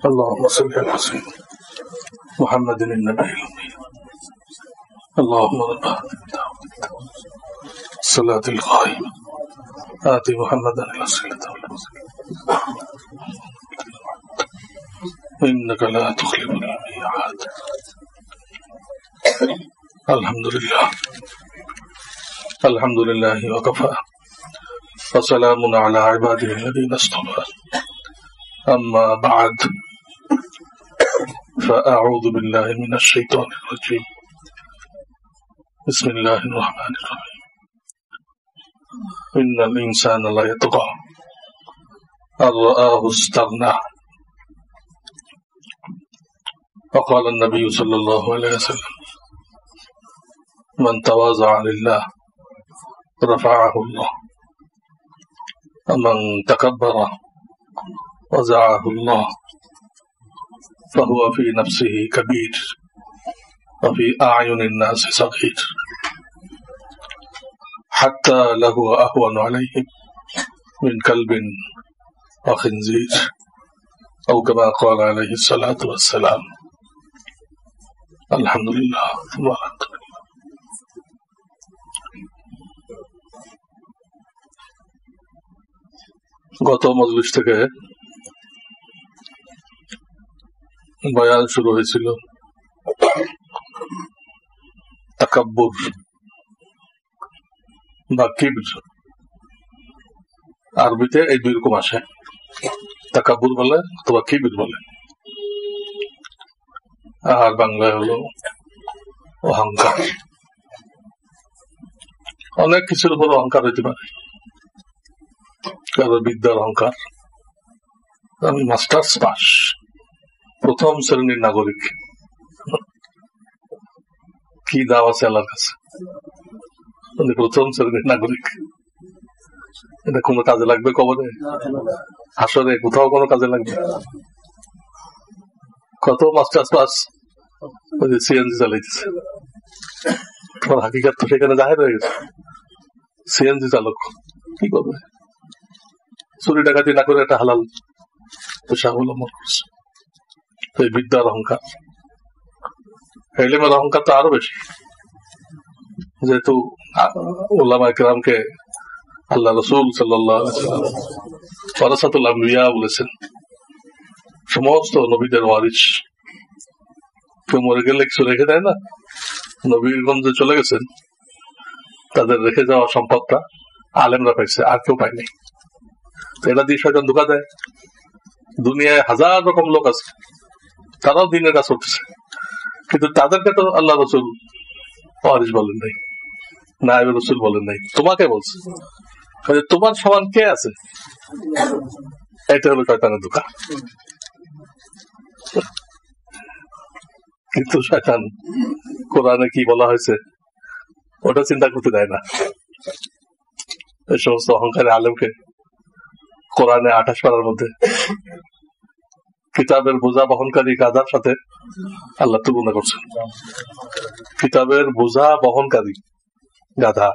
اللهم صل على سيدنا محمد النبي الأمي اللهم رب الصلاة القائمة آت محمدا الوسيلة إنك لا تخلف الميعاد. الحمد لله وكفى وسلام على عباده الذين اصطفى. أما بعد فأعوذ بالله من الشيطان الرجيم. بسم الله الرحمن الرحيم. إن الإنسان لا يطغى أن رآه استغنى. وقال النبي صلى الله عليه وسلم من تواضع لله رفعه الله ومن تكبر وزعه الله فهو في نفسه كبير وفي أعين الناس صغير حتى لهو أهون عليهم من كلب وخنزير أو كما قال عليه الصلاة والسلام. الحمد لله. গত মজলিস থেকে বয়ান শুরু হয়েছিল তাকাব্বুর বা কিবর। আরবিতে এই দুই রকম আসে, তাকাব্বুর বলে অথবা কিবর বলে, আর বাংলায় হলো অহংকার। অনেক কিছুর উপর অহংকার হইতে পারে। কারো বিদ্যার অহংকার, আমি মাস্টার্স পাস, প্রথম শ্রেণীর নাগরিক, কি দাও আছে আল্লাহর কাছে, প্রথম শ্রেণীর নাগরিক। এটা কোনো কাজে লাগবে? কবরে, হাসরে, কোথাও কোনো কাজে লাগবে? কত মাস্টার্স পাস সিএনজি চালাইতেছে, তোমার হাকিকাত তো সেখানে জাহির হয়ে গেছে। সিএনজি চালক কি করবে? চুরি ডাকাতি না করে একটা হালাল পেশা অবলম্বন করছে। এই বিদ্যার অহংকার, ইলমের অহংকার তো আরো বেশি, যেহেতু উলামায়ে কেরামকে আল্লাহ রাসূল সাল্লাল্লাহু আলাইহি ওয়াসাল্লাম ওয়ারাসাতুল আমবিয়া বলেছেন। সমস্ত নবীদের ওয়ারিস। কেউ মরে গেলে কিছু রেখে দেয় না, নবীগণ যে চলে গেছেন তাদের রেখে যাওয়া সম্পদটা আলেমরা পাইছে, আর কেউ পায়নি। এটা দিয়ে শয়তান ধোঁকা দেয়। দুনিয়ায় হাজার রকম লোক আছে, তারাও দিনের কাজ করতেছে, কিন্তু তাদেরকে তো আল্লাহ রাসূল ওয়ারিস বলেন নাই, নায়েবে রাসূল বলেন নাই, তোমাকে বলছে। তোমার সমান কে আছে? এটা হলো শয়তানের ধোঁকা। কিন্তু শয়তান কোরআনে কি বলা হয়েছে ওটা চিন্তা করতে দেয় না। এই সমস্ত অহংকারী আলেমকে কোরআনে 28 পারার মধ্যে কিতাবের বোঝা বহনকারী গাধার সাথে আল্লাহ তুলনা করছেন। কিতাবের বোঝা বহনকারী গাধা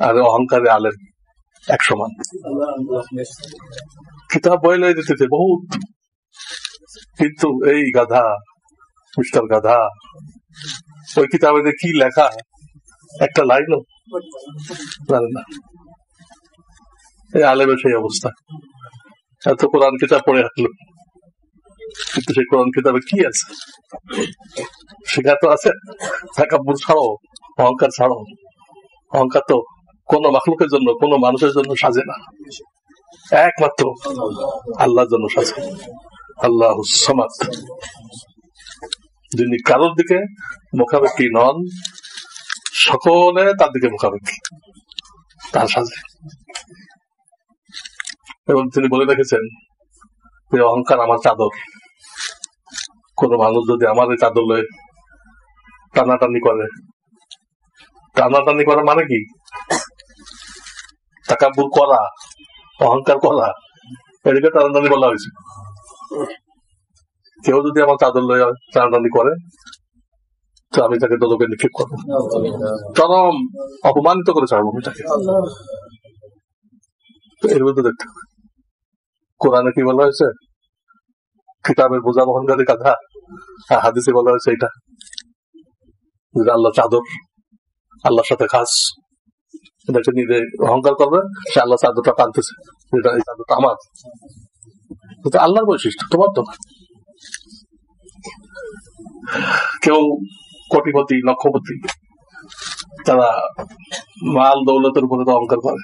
আর অহংকারী আলেম এক সমান। কিতাব বই লয়ে দিতে বহুত, কিন্তু এই গাধা, মিস্টার গাধা, ওই কিতাবে কি লেখা একটা লাইনও জানে না। এই আলেমের সেই অবস্থা। এত কোরআন কিতাব পড়ে আসলো, কিন্তু সেই কোরআন কিতাবে কি আছে? শেখা তো আছে তাকাব্বুর ছাড়ো, অহংকার ছাড়ো। অহংকার তো কোন মাখলুকের জন্য, কোন মানুষের জন্য সাজে না, একমাত্র আল্লাহর জন্য সাজে। আল্লাহুস সামাদ, যিনি কারোর দিকে মুখাপেক্ষী নন, সকলে তার দিকে মুখাপেক্ষী, তার সাজে। এবং তিনি বলে রেখেছেন যে অহংকার আমার চাদর। কোন মানুষ যদি আমার এই চাদর লয়ে টানাটানি করে, টানাটানি করা মানে কি? তাকাব্বুর করা, অহংকার করা, এটাকে টানাটানি বলা হয়েছে। কেউ যদি আমার চাদর লয়ে টানাটানি করে তো আমি তাকে দোদকে নিক্ষেপ করবো, চরম অপমানিত করে ছাড়বো আমি তাকে। এর মধ্যে দেখতে হবে কোরআনে কি বলা হয়েছে, কিতাবের বোঝা বহনকারী গাধা, আর হাদিসে বলা হয়েছে এটা আল্লাহ চাদর, আল্লাহর সাথে খাস, এটাকে নিজে অহংকার করবে, সে আল্লাহ চাদরটা টানতেছে, এটা এই চাদরটা আমার, আল্লাহর বৈশিষ্ট্য, তোমার তো না। কেউ কোটিপতি লক্ষপতি, তারা মাল দৌলতের উপরে তো অহংকার করে,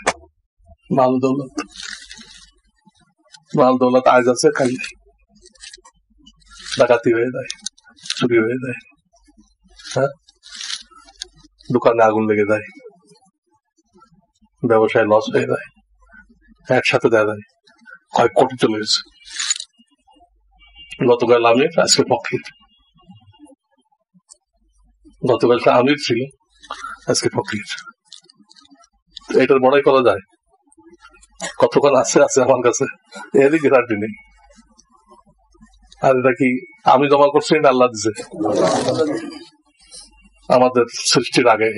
মাল দৌলত আজ আছে কাল নেই, ডাকাতি হয়ে যায়, চুরি হয়ে যায়, হ্যাঁ, দোকানে আগুন লেগে যায়, ব্যবসায় লস হয়ে যায়, একসাথে দেয়া যায়, কয়েক কোটি চলে গেছে। গতকাল আমির, আজকে ফকির, গতকাল আমির ছিল, আজকে ফকির। এটার বড়াই করা যায়? কতক্ষণ আছে আছে আমার কাছে, এরই গ্যারান্টি নেই। আর এটা কি আমি জমা করছি না আল্লাহ দিছে? আমাদের সৃষ্টির আগে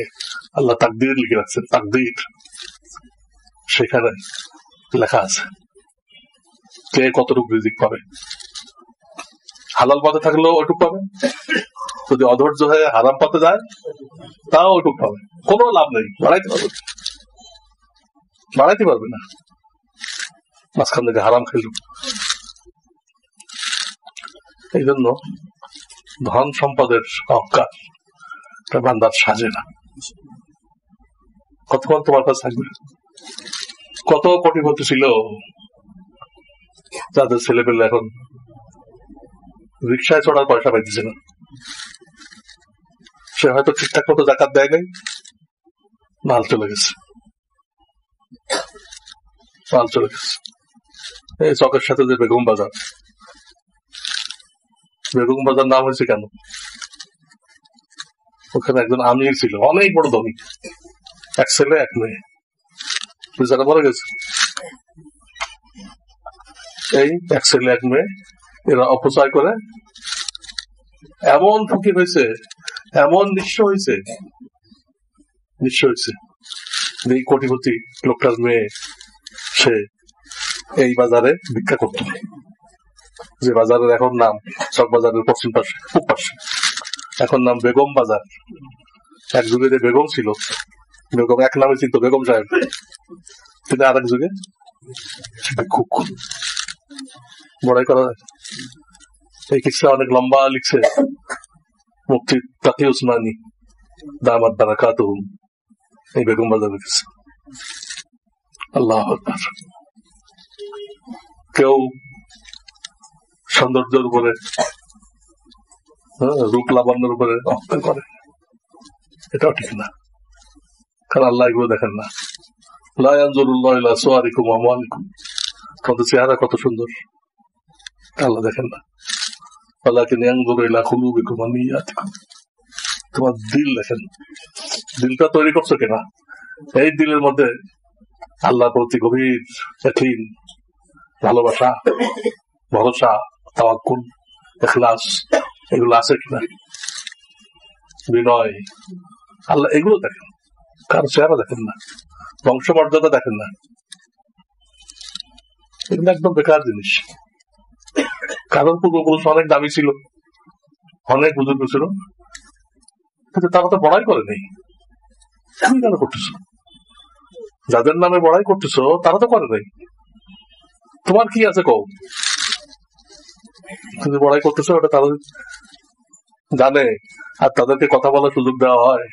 আল্লাহ তাকদীর লিখে রাখছেন, তাকদীর, সেখানে লেখা আছে কে কতটুকু রিজিক পাবে। হালাল পথে থাকলেও ওইটুক পাবে, যদি অধৈর্য হয়ে হারাম পথে যায় তাও ওইটুক পাবে, কোনো লাভ নেই, বাড়াইতে পারবে না, মাঝখান থেকে হারাম খেল। এই জন্য ধন সম্পদের অহংকার বান্দার সাজে না। কতক্ষণ তোমার কাছে থাকবে? কত কোটিপতি ছিল যাদের ছেলে পেলে এখন রিক্সায় চড়ার পয়সা পাইতেছে না, সে হয়তো ঠিকঠাক মতো জাকাত দেয় নাই, মাল চলে গেছে। এই চকের সাথে যে বেগম বাজার নাম হয়েছে কেন? ওখানে একজন আমির ছিল, অনেক বড় ধনী, এক ছেলে এক মেয়ে, বেচারা মরে গেছে। এই এক ছেলে এক মেয়ে এরা অপচয় করে এমন ফকির হয়েছে, এমন নিঃস্ব হয়েছে, এই কোটিপতি লোকটার মেয়ে সে এই বাজারে ভিক্ষা করত, যে বাজারের এখন নাম চক বাজারের পশ্চিম পাশে, পূব পাশে, এখন নাম বেগম বাজার। এক যুগে যে বেগম ছিল, বেগম এক নামে চিনত বেগম সাহেব, কিন্তু আরেক যুগে ভিক্ষুক। বড়াই করা যায়? এই কিসা অনেক লম্বা লিখছে মুফতি তাকি উসমানী দামাত বারাকাতুহু, এই বেগম বাজার লিখছে। আল্লাহু আকবার। কেউ সৌন্দর্যের উপরে, রূপ লাবণ্যের উপরে অহংকার করে, এটাও ঠিক না, কারণ আল্লাহ এগুলো দেখেন না। লা ইয়ানজুরুল্লাহু ইলা সুওয়ারিকুম ওয়া আমওয়ালিকুম, তোমাদের চেহারা কত সুন্দর আল্লাহ দেখেন না, ওয়ালাকিন ইয়ানজুরু ইলা কুলুবিকুম ওয়া নিয়াতিকুম, তোমার দিল দেখেন, দিলটা তৈরি করছো কিনা, এই দিলের মধ্যে আল্লাহর প্রতি গভীর ইয়াকিন, ভালোবাসা, ভরসা, তাওয়াক্কুল, ইখলাস, এগুলো আছে কিনা, বিনয়, আল্লাহ এগুলো দেখেন, কারো চেহারা দেখেন না, বংশমর্যাদা দেখেন না, এগুলো একদম বেকার জিনিস। কারণ পূর্বপুরুষ অনেক দামি ছিল, অনেক বুজুর্গ ছিল, কিন্তু তারা তো বড়াই করে নেই। তুমি কেন করতেছো? যাদের নামে বড়াই করতেছো তারা তো করে নাই, তোমার কি আছে কও? তুমি বড়াই করতেছো, ওটা তারা জানে, আর তাদেরকে কথা বলার সুযোগ দেওয়া হয়,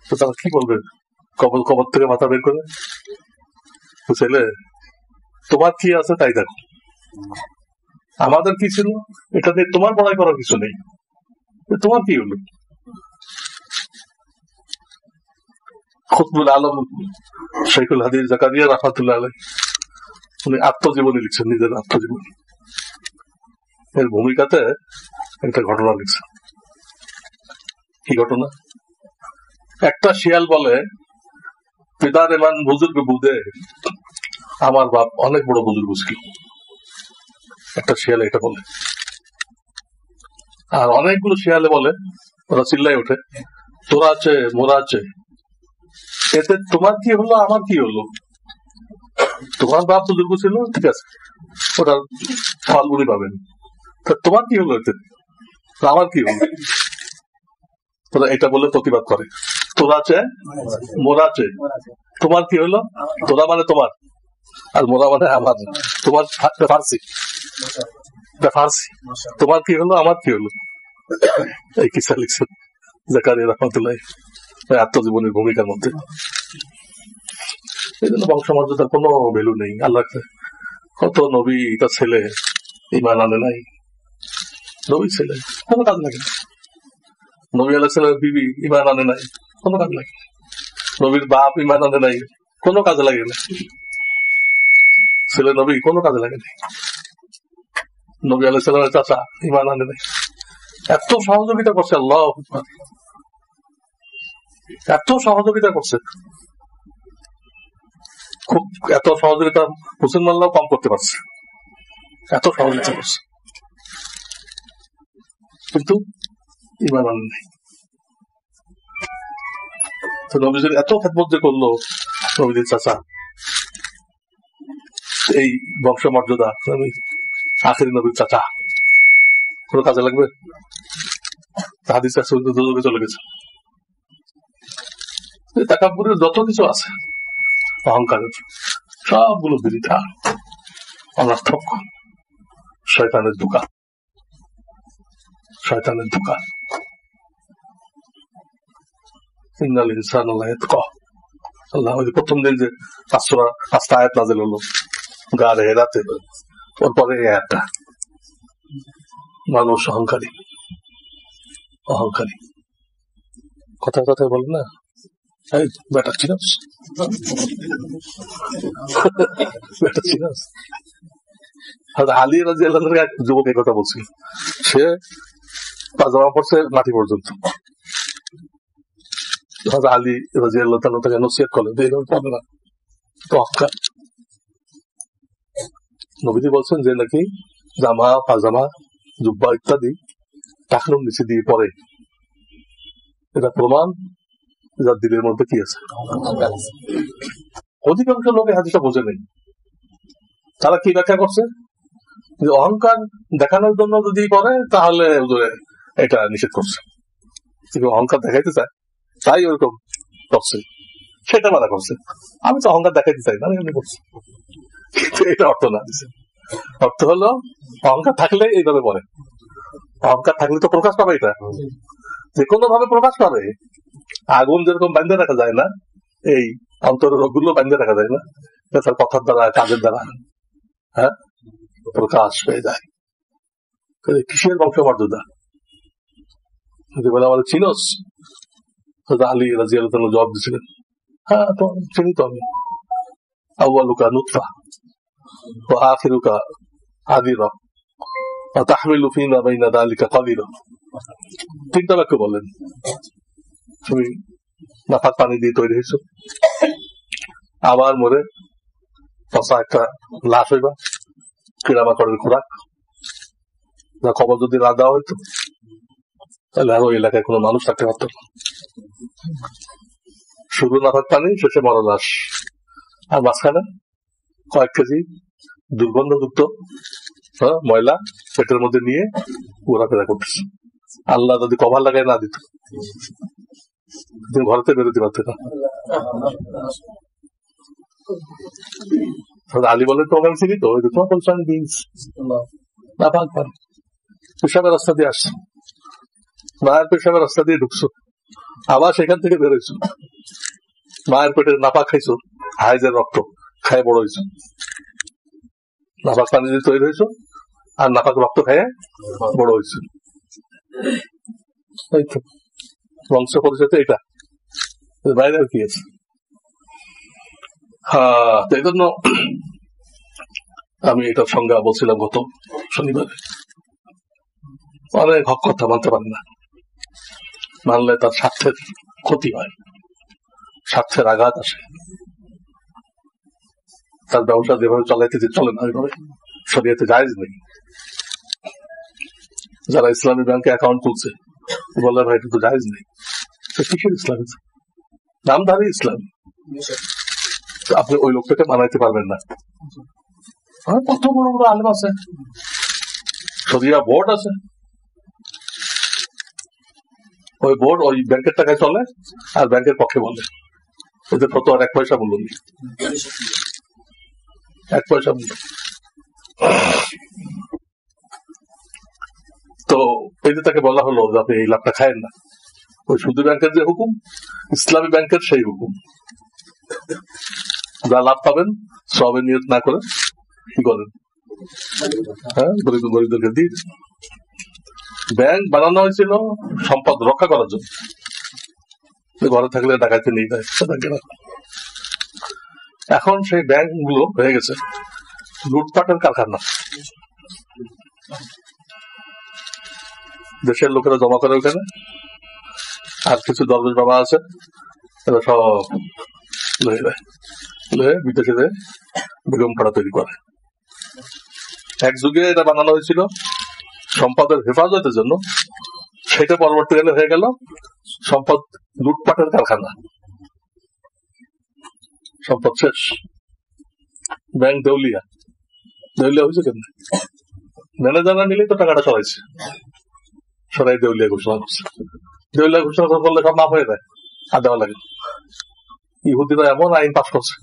তো তারা কি বলবে? কবর থেকে মাথা বের করে, ছেলে তোমার কি আছে তাই দেখো, আমাদের কি ছিল এটা নিয়ে তোমার বড়াই করার কিছু নেই, তোমার কি হলো? খুতবুল আলম শেখুল হাদিস জাকারিয়া রাহমাতুল্লাহ আলাইহি উনি আত্মজীবনী লিখছেন, নিজের আত্মজীবনী, এর ভূমিকাতে একটা ঘটনা লিখছেন। কি ঘটনা? একটা শিয়াল বলে, পিতার এমান বুজুর্গ বুদে, আমার বাপ অনেক বড় বুজুর্গ ছিল। একটা শিয়ালে এটা বলে, আর অনেকগুলো শিয়ালে বলে, ওরা চিল্লাই ওঠে, তোরা আছে মোরা আছে, এতে তোমার কি হলো আমার কি হলো? তোমার বাপ বুজুর্গ ছিল, ঠিক আছে, ওটার ফল উনি পাবেন, তোমার কি হলো এতে? আমার কি হলো? তোরা এটা বলে প্রতিবাদ করে, তোরা চেয়ে মোরা চেয়ে। তোমার কি হলো? তোরা মানে তোমার, আর মোরা মানে আমার। তোমার ফার্সি, ফার্সি। তোমার কি হলো, আমার কি হলো? এই কিসা লিখছেন জাকারিয়া রহমাতুল্লাহ আত্মজীবনের ভূমিকার মধ্যে। এই জন্য বংশমর্যাদার কোনো ভ্যালু নেই। আল্লাহ কত নবী তার ছেলে ঈমান আনে নাই, নবী ছেলে কোনো কাজ লাগে না। নবী আলাইহিস সালামের বিবি ঈমান আনে নাই, কোনো কাজ লাগে না। নবীর বাপ ঈমান আনে নাই, কোনো কাজে লাগে না। ছেলে নবী কোনো কাজে লাগে না। নবী আলাইহিস সালামের চাচা ঈমান আনে নাই, এত সহযোগিতা করছে আল্লাহ, এত সহযোগিতা করছে। খুব এত সহযোগিতা মুসলমানরাও কম করতে পারছে, এত সহযোগিতা করছে, কিন্তু ঈমান আনে নাই। তো নবীজির এত খেদমত যে করলো নবীজির চাচা, এই বংশমর্যাদা, আখেরি নবীর চাচা কোনো কাজে লাগবে? হাদিস কাছে চলে গেছে। তাকাব্বুরের যত কিছু আছে, অহংকারের সবগুলো বিরিতা, অনর্থক, শয়তানের দোকান, শয়তানের দোকান। ইন্নাল ইনসানা লায়াতগা। আল্লাহ প্রথম দিন যে 5টা আয়াত নাযিল হলো গারে হেরাতে, ওর পরে এই আয়াতটা, মানুষ অহংকারী, অহংকারী। কথা কথায় বলেন না, এই বেটা চিনাস, বেটা চিনাস। আলী রাদিয়াল্লাহু আনহু এক যুবক এই কথা বলছিল, সে পাজামা পড়ছে মাটি পর্যন্ত। আলী রাদিয়াল্লাহু তাআলা তাকে নসিহত করলেন, এইভাবে পড়বে না, তো অহংকার। নবীজি বলছেন যে নাকি জামা পাজামা জুব্বা ইত্যাদি টাকনুর নিচে দিয়ে পড়ে, এটা প্রমাণ যার দিলের মধ্যে কি আছে। অধিকাংশ লোক এই হাদিসটা বোঝে নেই। তারা কি ব্যাখ্যা করছে, যে অহংকার দেখানোর জন্য যদি করে তাহলে এটা নিষেধ করছে, অহংকার দেখাইতে চায় তাই ওরকম করছে, সেটা মানা করছে। আমি তো অহংকার দেখাইতে চাই না, আমি এমনি করছি, এটা অর্থ না। অর্থ হলো অহংকার থাকলে এইভাবে বলে, অহংকার থাকলে তো প্রকাশ পাবে, এটা যে কোনো ভাবে প্রকাশ পাবে। আগুন যেরকম বাঁধে রাখা যায় না, এই অন্তরের রোগগুলো বাঁধে রাখা যায় না, তার কথার দ্বারা কাজের দ্বারা হ্যাঁ প্রকাশ পেয়ে যায়। কিসের বংশমর্যাদা? যদি বলে আমাদের চিনস, আলী রাদিয়াল্লাহু তাআলা জবাব দিয়েছিলেন, হ্যাঁ তো চিনি তো আমি। আউয়ালুকা নুতফা ওয়া আখিরুকা আদিরা ওয়া তাহমিলু ফীমা বাইনা যালিকা কাদিরা। 3টা বাক্য বলেন, তুমি নাফাক পানি দিয়ে তৈরি হয়েছো, আবার মরে পচা একটা লাশ হইবা, কিড়ামাকড়ের খোরাক। খবর যদি না দেওয়া হইতো তাহলে আর ওই এলাকায় কোনো মানুষ থাকতে পারত না। শুরু নাফাক পানি, শেষে মরা লাশ, আর মাঝখানে কয়েক কেজি দুর্গন্ধযুক্ত ময়লা পেটের মধ্যে নিয়ে ঘোরাফেরা করতেছে। আল্লাহ যদি কভার লাগাই না দিত, তুমি ঘরেতে বেরোতে পারতে না। আলী বলে তোমাকে আমি চিনি তো, তোমার বলছো আমি দিয়েছি না পাক পান, পেশাবের রাস্তা দিয়ে আসছো, মায়ের পেশাবের রাস্তা দিয়ে ঢুকছো, আবার সেখান থেকে বেরোইছো, মায়ের পেটের নাপাক খাইছো, হাইজের রক্ত খায় বড় হয়েছো, নাপাক পানি দিয়ে তৈরি হয়েছো, আর নাপাক রক্ত খায় বড় হয়েছো। এই তো বংশ পরিচয় তো এটা, বাইরে আর কি আছে। হ্যাঁ, এই জন্য আমি এটার সংজ্ঞা বলছিলাম গত শনিবারে। অনেক হক কথা মানতে পারে না, মানলে তার স্বার্থের ক্ষতি হয়, স্বার্থের আঘাত আসে, তার ব্যবসা যেভাবে চালাইতে চলে না ওইভাবে, শরীয়তে জায়েজ নেই। যারা ইসলামী ব্যাংকে অ্যাকাউন্ট খুলছে বলে ভাই এটা তো জায়েজ নেই, কিসের ইসলাম? নামধারী ইসলাম, আপনি ওই লোকটাকে মানাইতে পারবেন না। কত বড় বড় আলেম আছে, শরিয়া বোর্ড আছে, ওই বোর্ড ওই ব্যাংকের টাকায় চলে আর ব্যাংকের পক্ষে বলে, এদের কত আর 1 পয়সা মূল্য নেই, 1 পয়সা মূল্য। তো এই যে তাকে বলা হলো যে আপনি এই লাভটা খায়েন না, ওই সুদী ব্যাংকের যে হুকুম, ইসলামী ব্যাংকের সেই হুকুম, যা লাভ পাবেন সবে নিয়ত না করে কি করেন, হ্যাঁ গরিবদেরকে দিয়ে। ব্যাংক বানানো হয়েছিল সম্পদ রক্ষা করার জন্য, ঘরে থাকলে ডাকাতি নেই দেয়। এখন সেই ব্যাংক গুলো হয়ে গেছে লুটপাটের কারখানা। দেশের লোকেরা জমা করে ওখানে, আর কিছু দরবেশ বাবা আছে, এরা সব বিদেশে বেগম পাড়া তৈরি করে। এক যুগে এটা বানানো হয়েছিল সম্পদের হেফাজতের জন্য, সেটা পরবর্তীকালে হয়ে গেল সম্পদ লুটপাটের কারখানা। সম্পদ শেষ, ব্যাংক দেউলিয়া হয়েছে কেন? ম্যানেজাররা মিলেই তো টাকাটা সরাইছে, সরাই দেউলিয়া ঘোষণা করছে। দেউলিয়া ঘোষণা করলে সব মাফ হয়ে যায়, আর দেওয়া লাগে। ইহুদিরা এমন আইন পাস করছে,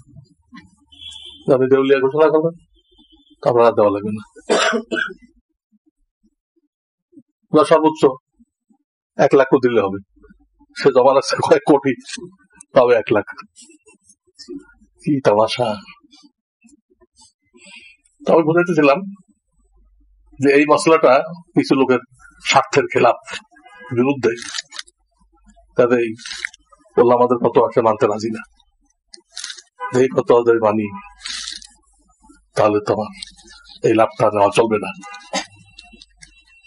আপনি দেউলিয়া ঘোষণা করবেন তারপর আর দেওয়া লাগবে না। সর্বোচ্চ 1 লাখ দিলে হবে, সে জমা রাখছে কয়েক কোটি, তবে 1 লাখ। কি তামাশা! তবে বুঝাইতেছিলাম যে এই মশলাটা কিছু লোকের স্বার্থের খেলাফ, বিরুদ্ধে, তাদের আমাদের কত আছে মানতে রাজি না। এই কত মানি, তাহলে তোমার এই লাভটা নেওয়া চলবে না,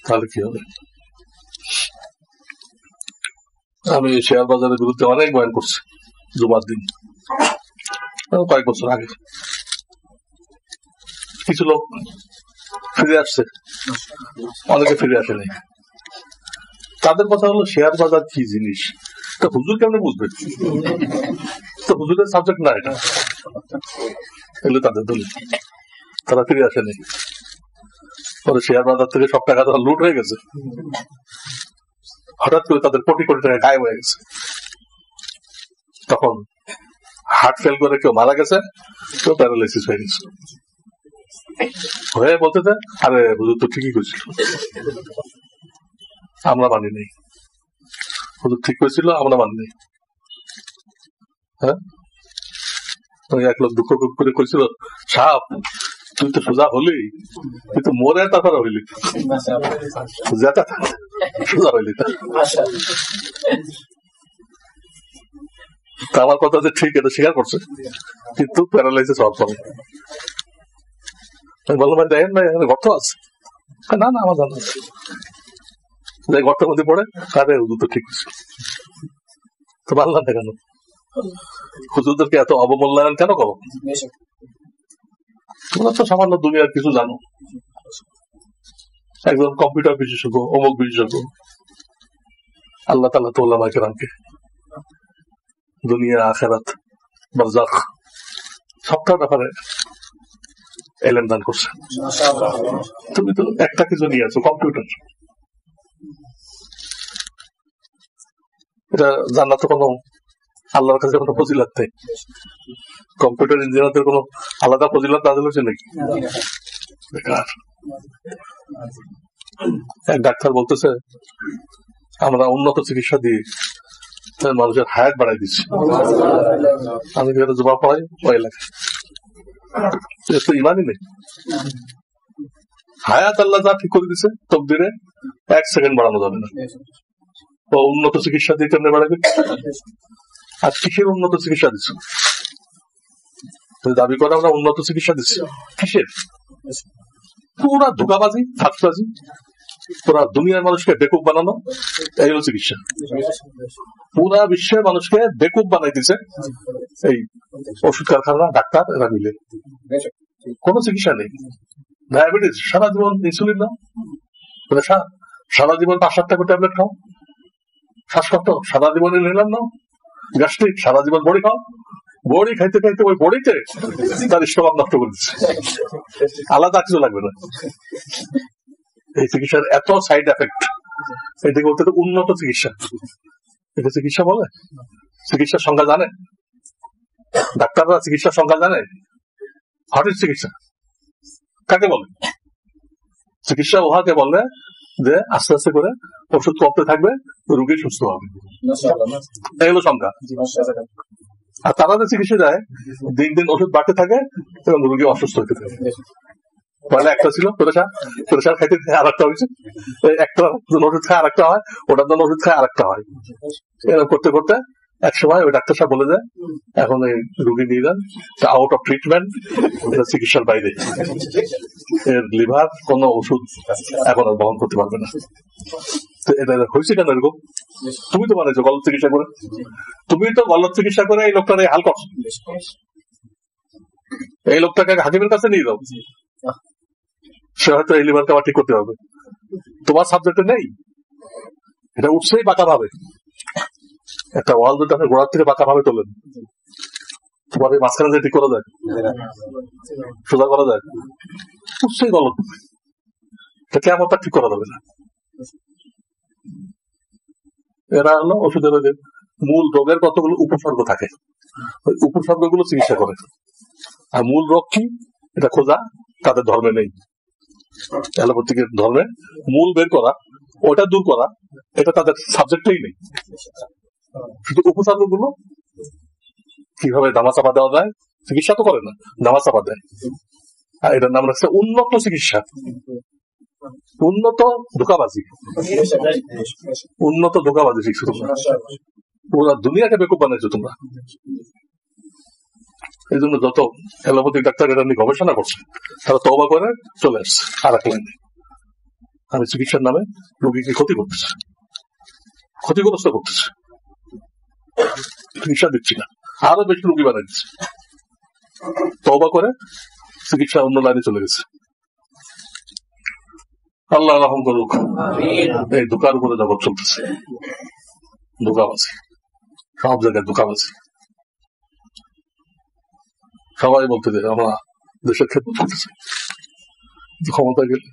তাহলে কি হবে? আমি শেয়ার বাজারের বিরুদ্ধে অনেক বয়ান করছি জুমার দিন, কয়েক বছর আগে। কিছু লোক ফিরে আসছে, অনেকে ফিরে আসেনি। তাদের কথা হলো শেয়ার বাজার কি জিনিস, তো হুজুর কেমনে বুঝবে? তো হুজুরের সাবজেক্ট না এটা, এগুলো তাদের দলিল। তারা ফিরে আসেনি, পরে শেয়ার বাজার থেকে সব টাকা তারা লুট হয়ে গেছে। হঠাৎ করে তাদের কোটি কোটি টাকা গায়েব হয়ে গেছে। তখন হার্ট ফেল করে কেউ মারা গেছে, কেউ প্যারালাইসিস হয়ে গেছে। হয়ে বলতে আরে হুজুর তো ঠিকই করেছিল, আমরা মানি নেই। হুজুর ঠিক করেছিল, আমরা মানি নেই। হ্যাঁ, এক লোক দুঃখ করে করেছিল, সাপ তুই তো সোজা হলি, তুই তো মরে তারপরে হইলি, সোজা হইলি। তা আমার কথা যে ঠিক, এটা স্বীকার করছে, কিন্তু প্যারালাইসিস হওয়ার পরে বললাম দেখেন না এখানে গর্ত আছে। না না আমার জানা আছে, গর্তের মধ্যে পড়ে আরে হুজুর তো ঠিক আছে। তো পারলাম না কেন? হুজুরদেরকে এত অবমূল্যায়ন কেন করো? তোমরা তো সামান্য দুনিয়ার কিছু জানো। একজন কম্পিউটার বিশেষজ্ঞ, অমুক বিশেষজ্ঞ, আল্লাহ তাআলা তো উলামায়ে কেরামকে দুনিয়া, আখিরাত, বারজাখ সবটার ব্যাপারে এলেম দান করছে। তুমি তো একটা কিছু নিয়ে আছো, কম্পিউটার। এটা জান্নাত তো কোনো আল্লাহর কাছে কোনো ফজিলত নেই। কম্পিউটার ইঞ্জিনিয়ারদের কোনো আলাদা ফজিলত নাযিল হয়েছে নাকি? বেকার। এক ডাক্তার বলতেছে আমরা উন্নত চিকিৎসা দিয়ে মানুষের হায়াত বাড়াই দিচ্ছি। আমি যেটা জবাব পড়াই ভয় লাগে, তো ইমানই নেই। হায়াত আল্লাহ যা ঠিক করে দিচ্ছে তকদিরে 1 সেকেন্ড বাড়ানো যাবে না। ও উন্নত চিকিৎসা দিয়ে কেমনে বাড়াবে? আর কিসের উন্নত চিকিৎসা দিচ্ছ? দাবি করে আমরা উন্নত চিকিৎসা দিচ্ছি, কিসের? পুরা ধোঁকাবাজি, ফাঁকবাজি, পুরা দুনিয়ার মানুষকে বেকুব বানানো, এই হলো চিকিৎসা। পুরা বিশ্বের মানুষকে বেকুব বানাই দিচ্ছে এই ওষুধ কারখানা, ডাক্তার, এরা মিলে। কোন চিকিৎসা নেই। ডায়াবেটিস সারা জীবন ইনসুলিন নাও, সারা জীবন 5-7টা করে ট্যাবলেট খাও। শ্বাসকষ্ট সারা জীবন ইনহেলার নাও। গ্যাস্ট্রিক সারা জীবন বড়ি খাও। বড়ি খাইতে খাইতে ওই বড়িতে তার স্টোমাক নষ্ট করে দিচ্ছে, আলাদা কিছু লাগবে না। এই চিকিৎসার এত সাইড এফেক্ট, এটাকে বলতে উন্নত চিকিৎসা। এটা চিকিৎসা বলে? চিকিৎসার সংজ্ঞা জানে? ডাক্তাররা চিকিৎসার সংজ্ঞা জানে? হার্টের চিকিৎসা কাকে বলে? চিকিৎসা উহাকে বলে যে আস্তে আস্তে করে ওষুধ কমতে থাকবে, রোগী সুস্থ হবে, এগুলো সংখ্যা। আর তারা যে চিকিৎসা দেয়, দিন দিন ওষুধ বাড়তে থাকে এবং রোগী অসুস্থ হতে থাকে। পয়লা একটা ছিল প্রেশার খাইতে আর একটা হয়েছে, একটা ওষুধ খায় আর একটা হয়, ওটার জন্য ওষুধ খায় আর একটা হয়। এরকম করতে করতে এক সময় ওই ডাক্তার সাহেব বলে যায় এখন এই রোগী নিয়ে যান, আউট অফ ট্রিটমেন্ট, এটা চিকিৎসার বাইরে, এর লিভার কোন ওষুধ এখন আর বহন করতে পারবে না। এটা হয়েছে কেন এরকম? তুমি তো বানাইছো গলত চিকিৎসা করে, তুমি তো গলত চিকিৎসা করে এই লোকটার হাল করছো। এই লোকটাকে হাকিমের কাছে নিয়ে যাও, সে হয়তো এই লিভারকে আবার ঠিক করতে হবে। তোমার সাবজেক্টে নেই, এটা উঠছেই বাঁকা ভাবে। একটা ওয়াল যদি আপনি গোড়ার থেকে বাঁকা ভাবে তোলেন, তোমার এই মাঝখানে যে ঠিক করা যায়, সোজা করা যায়, উঠছেই গলত, কেমন তা ঠিক করা যাবে না। এরা হলো ওষুধের মূল রোগের কতগুলো উপসর্গ থাকে, ওই উপসর্গগুলো চিকিৎসা করে। আর মূল রোগ কি এটা খোঁজা তাদের ধর্মে নেই। অ্যালোপ্যাথিক ধর্মে মূল বের করা, ওটা দূর করা, এটা তাদের সাবজেক্টেই নেই। শুধু উপসর্গগুলো কিভাবে দামাচাপা দেওয়া যায়, চিকিৎসা তো করে না, দামাচাপা দেয়। আর এটার নাম রাখছে উন্নত চিকিৎসা, উন্নত ধোঁকাবাজি, উন্নত ধোঁকাবাজি শিখছো তোমরা, পুরো দুনিয়াকে বেকুব বানাইছো তোমরা। এই জন্য যত অ্যালোপ্যাথিক ডাক্তার এটা নিয়ে গবেষণা করছে, তারা তওবা করে চলে আসছে আর এক লাইনে, আমি চিকিৎসার নামে রোগীকে ক্ষতি করতেছে, ক্ষতিগ্রস্ত করতেছে, চিকিৎসা দিচ্ছি না, আরো বেশি রোগী বানাই দিচ্ছে। তওবা করে চিকিৎসা অন্য লাইনে চলে গেছে। আল্লাহ রহম করুক। এই দোকার উপরে জগৎ চলতেছে, ধোঁকাবাজি, সব জায়গায় ধোঁকাবাজি। সবাই বলতে যে আমরা দেশের খেদমত করতেছি, ক্ষমতা গেলে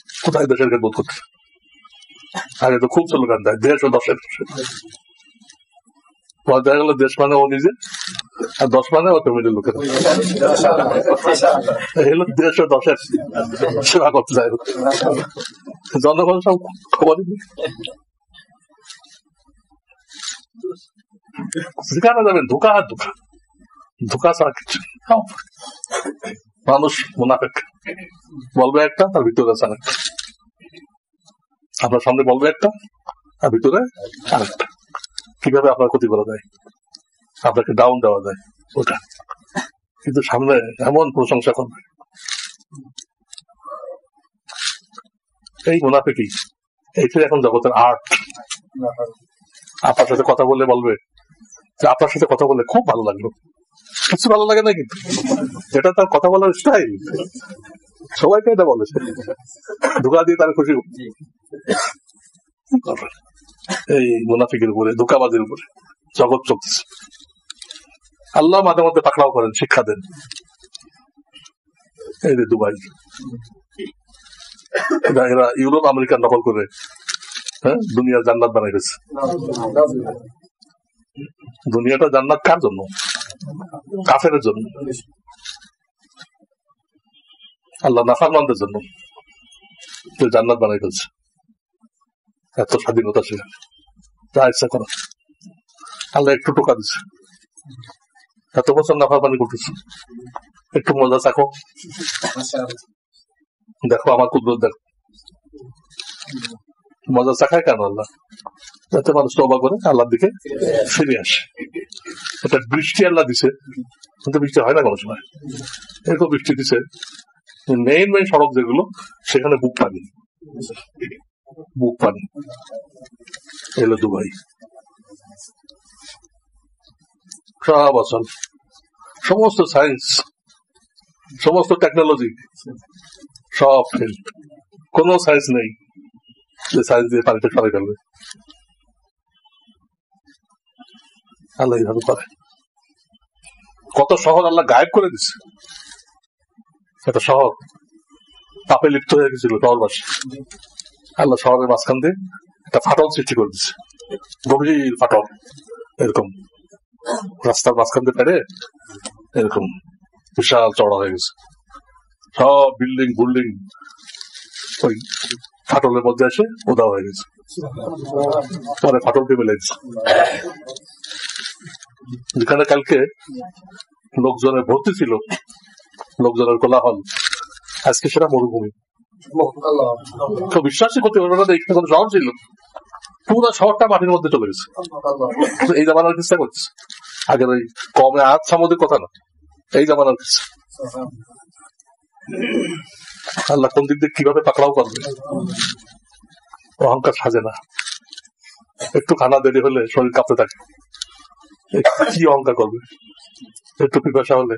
কোথায় দেশের খেদমত করতেছে? আগে তো খুব স্লোগান দেয় দেশ ও দশের, দেখা গেল দেশ মানে ও নিজে, আর 10 মানে ও ফ্যামিলির লোকের। এগুলো দেশ ও দশের সেবা করতে যায়, জনগণ সব খবরই নেই। যেখানে যাবেন ধোঁকা আর ধোঁকা, ধোঁকা ছাড়া কিছু। মানুষ মুনাফিক, বলবে একটা তার ভিতরে আছে আরেকটা, আপনার সামনে বলবে একটা আর ভিতরে আরেকটা। কিভাবে আপনার ক্ষতি করা যায়, আপনাকে ডাউন দেওয়া যায় ওটা, কিন্তু সামনে এমন প্রশংসা করবে। এই মুনাফিকি, এইটাই এখন জগতের আর্ট। আপনার সাথে কথা বললে বলবে যে আপনার সাথে কথা বলে খুব ভালো লাগলো, কিছু ভালো লাগে না, কিন্তু এটা তার কথা বলার স্টাইল, সবাইকে এটা বলে, ধোঁকা দিয়ে তার খুশি। এই মুনাফিকের উপরে, ধোঁকাবাজির উপরে জগৎ চলতেছে। আল্লাহ মাঝে মধ্যে পাকড়াও করেন, শিক্ষা দেন। এই যে দুবাই, এরা ইউরোপ আমেরিকার নকল করে দুনিয়ার জান্নাত বানাই গেছে। দুনিয়াটা জান্নাত কার জন্য? কাফেরের জন্য, আল্লাহ নাফরমানদের জন্য জান্নাত বানাই ফেলছে। এত স্বাধীনতা ছিল, যা ইচ্ছা করা। আল্লাহ একটু টোকা দিচ্ছে, এত বছর নাফরমানি করতেছে, একটু মজা চাখো, দেখো আমার কুদরত দেখো। মজা চাখায় কেন আল্লাহ? যাতে মানুষ তওবা করে আল্লাহর দিকে ফিরে আসে। এটা বৃষ্টি আল্লাহ দিছে, কিন্তু বৃষ্টি হয় না কোনো সময়। এরকম বৃষ্টি দিছে, মেইন সড়ক যেগুলো সেখানে বুক পানি, বুক পানি। এলো দুবাই, সব আসল, সমস্ত সায়েন্স, সমস্ত টেকনোলজি সব ফেল। কোন সায়েন্স নেই যে সায়েন্স দিয়ে পানিটা সরাই ফেলবে। আল্লাহ এইভাবে করে। কত শহর আল্লাহ গায়েব করে দিচ্ছে। একটা শহর পাপে লিপ্ত হয়ে গেছিল শহরবাসী। আল্লাহ শহরের মাঝখান দিয়ে একটা ফাটল সৃষ্টি করে দিচ্ছে, গভীর ফাটল, এরকম রাস্তার মাঝখান দিয়ে পেরে এরকম বিশাল চড়া হয়ে গেছে। সব বিল্ডিং বুল্ডিং ওই ফাটলের মধ্যে এসে উদা হয়ে গেছে। পরে ফাটলটি মেলে গেছে। যেখানে কালকে লোকজনের ভর্তি ছিল, লোকজনের কোলাহল, আজকে সেটা মরুভূমি। তো বিশ্বাসই করতে পারবে না, এখানে কোনো শহর ছিল, পুরো শহরটা মাটির মধ্যে চলে গেছে। এই জামানার চেষ্টা করছে, আগের ওই কমে আজ সামুদ্রিক কথা না, এই জামানার কিছু। আল্লাহ কোন দিক দিয়ে কিভাবে পাকড়াও করবে। অহংকার সাজে না, একটু খানা দেরি হলে শরীর কাঁপতে থাকে, কি অহংকার করবে। একটু পিপাসা হলে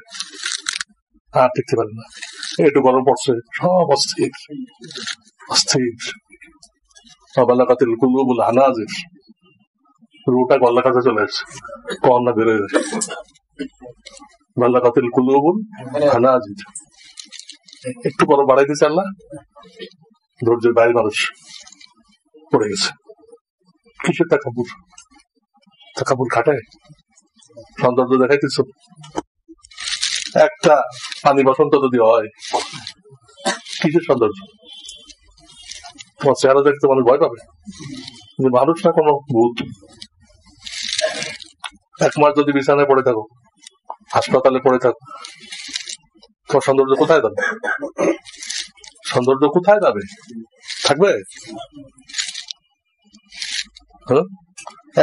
আর টিকতে পারে না, একটু গরম পড়ছে সব অস্থির অস্থির। বালাকাতিল কুলুবুল হানাজির, রুটা গলার কাছে চলে আসছে, কন্যা বেরোয় যায়। বালাকাতিল কুলুবুল হানাজির, একটু বড় বাড়াই দিয়েছে আল্লাহ, ধৈর্যের বাইরে মানুষ পড়ে গেছে। কিসের তাকাবুর? তাকাবুর খাটায় সৌন্দর্য দেখাইতেছ। একটা পানি বসন্ত যদি হয়, কিসের সৌন্দর্য? তোমার চেহারা দেখতে মানুষ ভয় পাবে, মানুষ না কোনো ভূত। এক মাস যদি বিছানায় পড়ে থাকো, হাসপাতালে পড়ে থাকো, তোমার সৌন্দর্য কোথায় যাবে? সৌন্দর্য কোথায় যাবে? থাকবে?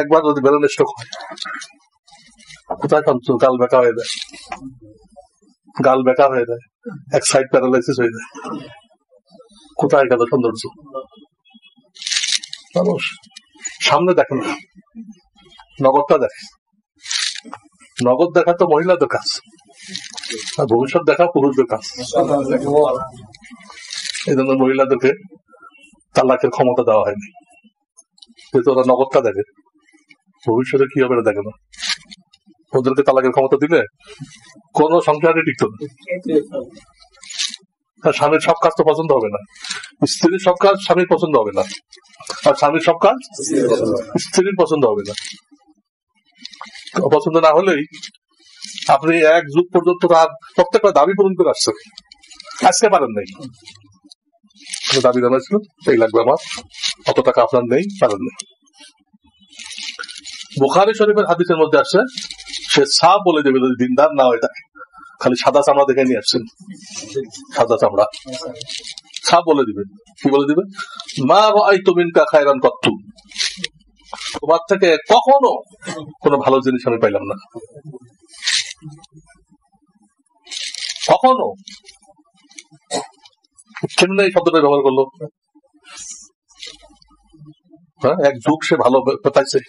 একবার যদি বেরোন স্ট্রোক হয়, কোথায় গাল বেঁকা হয়ে যায়, গাল বেঁকা হয়ে যায়, এক সাইড প্যারালাইসিস হয়ে যায়, কোথায় গেল সৌন্দর্য? মানুষ সামনে দেখে না, নগদটা দেখে। নগদ দেখা তো মহিলাদের কাজ, আর ভবিষ্যৎ দেখা পুরুষদের কাজ। এই জন্য মহিলাদেরকে তালাকের ক্ষমতা দেওয়া হয়নি, যেহেতু ওরা নগদটা দেখে, ভবিষ্যতে কি হবে দেখে না। ওদেরকে তালাকের ক্ষমতা দিলে কোন সংসারে টিকত না। স্বামীর সব কাজ তো পছন্দ হবে না, স্ত্রীর সব কাজ স্বামীর পছন্দ হবে না, আর স্বামীর সব কাজ স্ত্রীর পছন্দ হবে না। পছন্দ না হলেই আপনি এক যুগ পর্যন্ত তার প্রত্যেকটা দাবি পূরণ করে আসছেন, আজকে পারেন নাই। দাবি জানাচ্ছিল এই লাগবে আমার, অত টাকা আপনার নেই, পারেন নাই। বুখারী শরীফের হাদিসের মধ্যে আসছে, সে সাপ বলে দেবে যদি দিনদার না হয়, থাকে খালি সাদা চামড়া দেখে নিয়ে আসছেন, সাদা চামড়া সাপ বলে দিবে। কি বলে দিবে? মা রাআইতু মিনকা খায়রান কত্তু, তোমার থেকে কখনো কোনো ভালো জিনিস আমি পাইলাম না, কখনো। কেমনে এই শব্দটা ব্যবহার করলো? হ্যাঁ, এক যুগ সে ভালো পাইছে,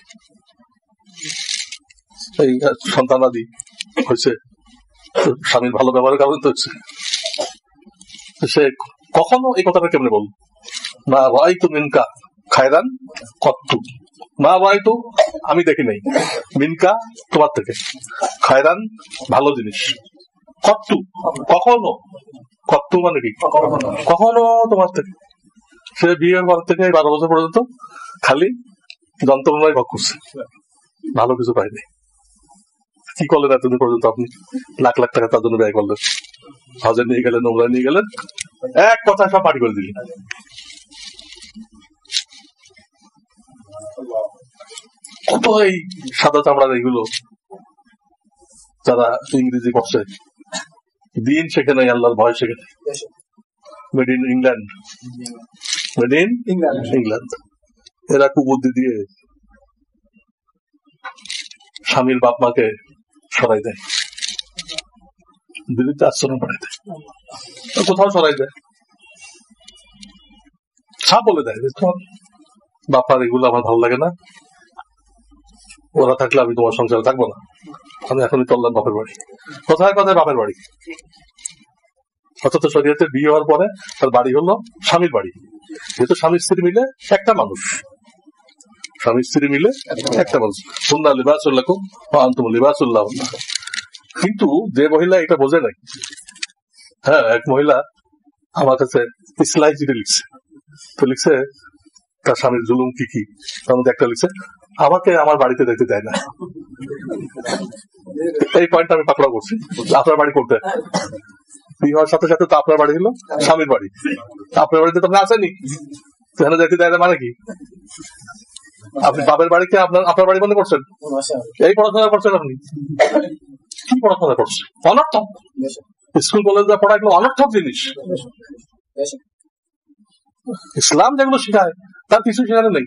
এই সন্তানাদি হয়েছে, স্বামীর ভালো ব্যবহারের কারণে তো হচ্ছে। সে কখনো এই কথাটা কেমনে বল? মা রাআইতু মিনকা খায়রান কত্তু, মা রাআইতু আমি দেখি নাই, মিনকা তোমার থেকে, খায়রান ভালো জিনিস, কত্তু কখনো, কত্তু মানে কি? কখনো তোমার থেকে। সে বিয়ের পর থেকে 12 বছর পর্যন্ত খালি যন্ত্রণায় ভোগ করছে, ভালো কিছু পাইনি। কি করলেন এতদিন পর্যন্ত? আপনি লাখ লাখ টাকা তার জন্য ব্যয় করলেন, হজে নিয়ে গেলেন, ওমরায় নিয়ে গেলেন, এক কথা সব পাটি করে দিলেন। কত এই সাদা চামড়ার এইগুলো যারা ইংরেজি পড়ছে, দিন শেখে নাই, আল্লাহর ভয় শেখে নাই। Made in England, made in England. এরা কুবুদ্ধি দিয়ে স্বামীর বাপ মাকে সরাই দেয়, বিরুদ্ধে আচরণ বাড়াই দেয়, কোথাও সরাই দেয়, ছাপ বলে দেয় তোমার বাপার এগুলো আমার ভালো লাগে না, ওরা থাকলে আমি তোমার সংসারে থাকবো না, আমি এখনই চললাম বাপের বাড়ি। কোথায় কোথায় বাপের বাড়ি, অথচ শরীয়তে বিয়ে হওয়ার পরে তার বাড়ি হলো স্বামীর বাড়ি। যেহেতু স্বামী স্ত্রী মিলে একটা মানুষ, স্বামী স্ত্রী মিলে একটা মানুষ। হুন্না লিবাসুল্লাকুম ওয়া আনতুম লিবাসুল্লাহুন্না। কিন্তু যে মহিলা এটা বোঝে নাই, হ্যাঁ, এক মহিলা আমার কাছে ইসলাই চিঠি লিখছে, তো লিখছে তার স্বামীর জুলুম কি কি, তার মধ্যে একটা লিখছে আমাকে আমার বাড়িতে যেতে দেয় না। এই পয়েন্ট আমি পাকড়াও করছি। আপনার বাড়ি করতে বিয়ে হওয়ার সাথে সাথে তো আপনার বাড়ি হলো স্বামীর বাড়ি, আপনার বাড়িতে তো আপনি আসেনি, সেখানে যেতে দেয় না মানে কি? আপনি বাপের বাড়িকে আপনার বাড়ি মনে করছেন? এই পড়াশোনা করছেন আপনি? কি পড়াশোনা করছেন? অনর্থক। স্কুল কলেজে পড়া এগুলো অনর্থক জিনিস। ইসলাম যেগুলো শেখায় তার কিছু শেখানো নেই।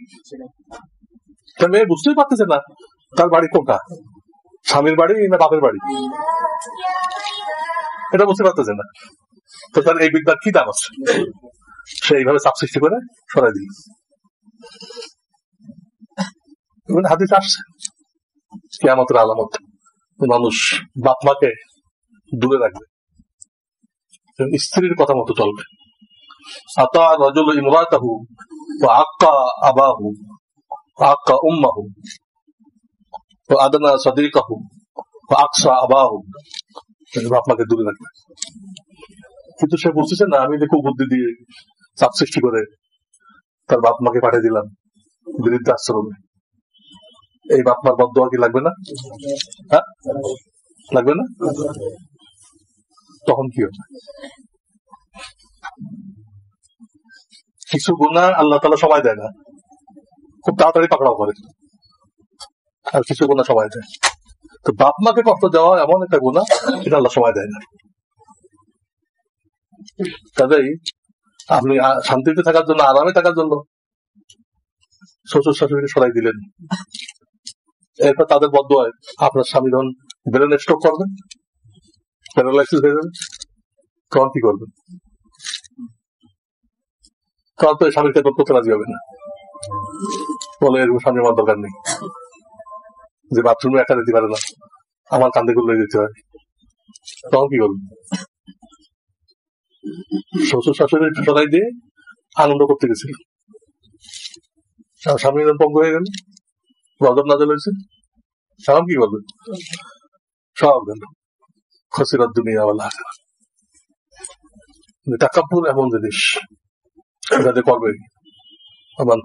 মেয়ে বুঝতেই পারতেছে না তার বাড়ি কোনটা, স্বামীর বাড়ি না বাপের বাড়ি, এটা বুঝতে পারতেছে না। তো তার এই বিদ্যার কি দাম আছে? সে এইভাবে চাপ সৃষ্টি করে সরাই দিল। হাদিস আসছে কিয়ামতের আলামত, মানুষ বাপ মাকে দূরে রাখবে, স্ত্রীর কথা মতো চলবে। আতা রাজুল ইমরাতাহু ওয়া আক্কা আবাহু ওয়া আক্কা উম্মাহু ওয়া আদনা সাদিকাহু ওয়া আকসা আবাহু, বাপ মাকে দূরে রাখবে। কিন্তু সে বুঝতেছে না, আমি দেখো বুদ্ধি দিয়ে চাপ সৃষ্টি করে তার বাপ মাকে পাঠিয়ে দিলাম বৃদ্ধাশ্রমে। এই বাপ মার বদদোয়া কি লাগবে না? হ্যাঁ, লাগবে না? তখন কি হবে? কিছু গুনাহ আল্লাহ তাআলা সময় দেয় না, খুব তাড়াতাড়ি পাকড়াও করে, আর কিছু গুনাহ সময় দেয়। তো বাপ মাকে কষ্ট দেওয়া এমন একটা গুনাহ, এটা আল্লাহ সময় দেয় না। কাজেই আপনি শান্তিতে থাকার জন্য, আরামে থাকার জন্য শ্বশুর শাশুড়িকে সরাই দিলেন, এরপর তাদের বদদোয়ায় আপনার স্বামী যখন ব্রেন স্ট্রোক করবেন, প্যারালাইসিস হয়ে যাবে, তখন কি করবেন? তখন তো স্বামীর খেদমত করতে রাজি হবে না, বলে এরকম স্বামী আমার দরকার নেই, যে বাথরুমে একা যেতে পারে না, আমার কান্দে গুলো যেতে হয়। তখন কি করবেন? শ্বশুর শাশুড়ি সরাই দিয়ে আনন্দ করতে গেছিল, স্বামী যখন পঙ্গু হয়ে গেল, গজব নাজল হয়েছে, তখন কি করবেন? সব গেল, খসিরাত দুনিয়া ওয়াল আখিরাহ। তাকাব্বুর এমন জিনিস, এটাতে করবে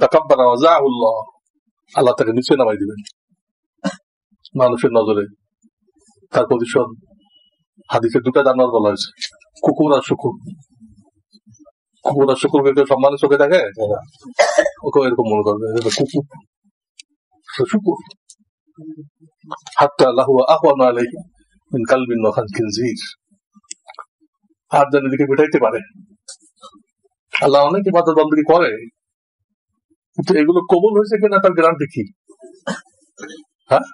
তাকাব্বারা ওয়াজাহুল্লাহ, আল্লাহ তাকে নিচে নামাই দিবেন মানুষের নজরে। তার প্রতিশোধ হাদিসে দুটা জান্নাত বলা হয়েছে, কুকুর আর শুকুর। কুকুর আর শুকুরকে সম্মানের চোখে দেখে, ওকে এরকম মনে করবে কুকুর শুকুর। হাত্তা লাহু আহওয়ানু আলাইহি মিন কালবিন ওয়া খানজির। আর যেন এদিকে মিটাইতে পারে। আল্লাহ অনেক ইবাদত বন্দী করে, কিন্তু এগুলো কবুল হয়েছে কিনা তার গ্যারান্টি কি? হ্যাঁ,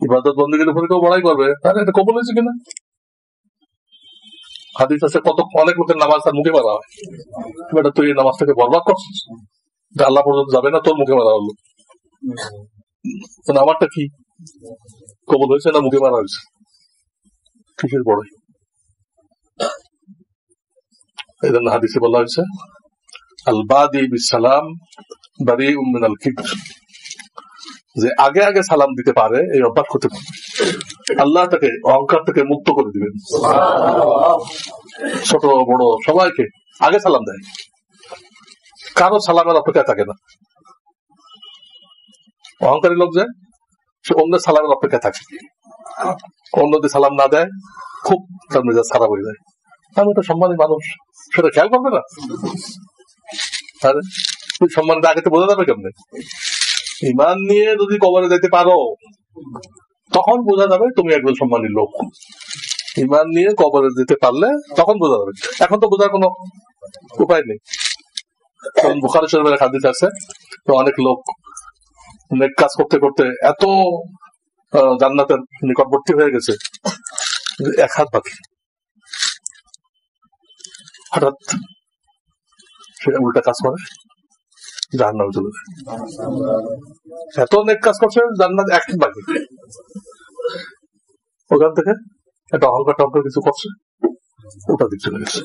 ইবাদত বন্দীর উপরে কেউ বড়াই করবে, তাহলে এটা কবুল হয়েছে কিনা? হাদিস আছে কত অনেক লোকের নামাজ তার মুখে মারা হয়, এটা তুই এই নামাজটাকে বরবাদ করছিস, আল্লাহ পর্যন্ত যাবে না, তোর মুখে মারা হলো। আমারটা কি কবুল হয়েছে না মুখে মারা হয়েছে? কিসের বড়াই? এই জন্য হাদিসে বলা হয়েছে আল বাদি বিসালাম বারিউম মিনাল কিবর, যে আগে আগে সালাম দিতে পারে এই অভ্যাস করতে পারে, আল্লাহ তাকে অহংকার থেকে মুক্ত করে দিবেন। ছোট বড় সবাইকে আগে সালাম দেয়, কারো সালামের অপেক্ষায় থাকে না। অহংকারী লোক যায়, সে অন্যের সালামের অপেক্ষায় থাকে, অন্য যদি সালাম না দেয় খুব তার মেজাজ খারাপ হয়ে যায়। আমি তো সম্মানী মানুষ, সেটা খেয়াল করবে না? সম্মানটা আগে তো বোঝা যাবে কেমনে? ইমান নিয়ে যদি কবরে যেতে পারো তখন বোঝা যাবে তুমি একজন সম্মানী লোক। ইমান নিয়ে কবরে যেতে পারলে তখন বোঝা যাবে, এখন তো বোঝার কোনো উপায় নেই। কারণ বুখারী শরীফের হাদিস আছে, অনেক লোক নেক কাজ করতে করতে এত জান্নাতের নিকটবর্তী হয়ে গেছে, এক হাত বাকি, হঠাৎ সে উল্টা কাজ করে, জাহান্নামে চলে যায়। এত নেক কাজ করছে, জান্নাত এক হাত বাকি, ওখান থেকে একটা অহংকার টহংকার কিছু করছে, ওটা দিক চলে গেছে।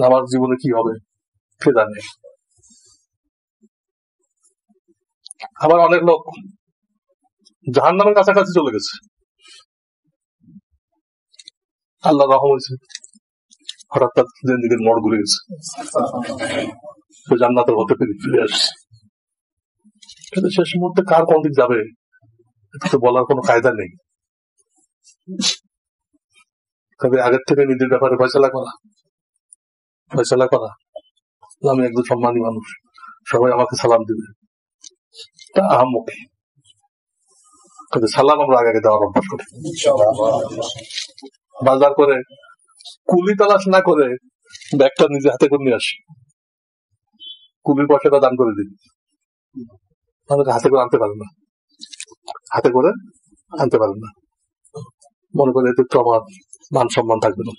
আমার জীবনে কি হবে কে জানে। আবার অনেক লোক জাহান্নামের কাছাকাছি চলে গেছে, আল্লাহ রহম হয়েছে, হঠাৎ তার দিকের মোড় ঘুরে গেছে, জান্নাতের হতে ফিরে আসছে। কিন্তু শেষ মুহূর্তে কার কোন দিক যাবে এটা তো বলার কোনো কায়দা নেই। তবে আগের থেকে নিজের ব্যাপারে ফয়সালা করা, আমি একজন সম্মানী মানুষ, সবাই আমাকে সালাম দিবে, তা আহাম্মকি। কিন্তু সালাম আমরা আগে দেওয়ার অভ্যাস করি। বাজার করে কুলি তালাশ না করে ব্যাগটা নিজে হাতে করে নিয়ে আসি, কুলির পয়সাটা দান করে দিই। আমাকে হাতে করে আনতে পারেন না, মনে করে এতে তো আমার মান সম্মান থাকবে না।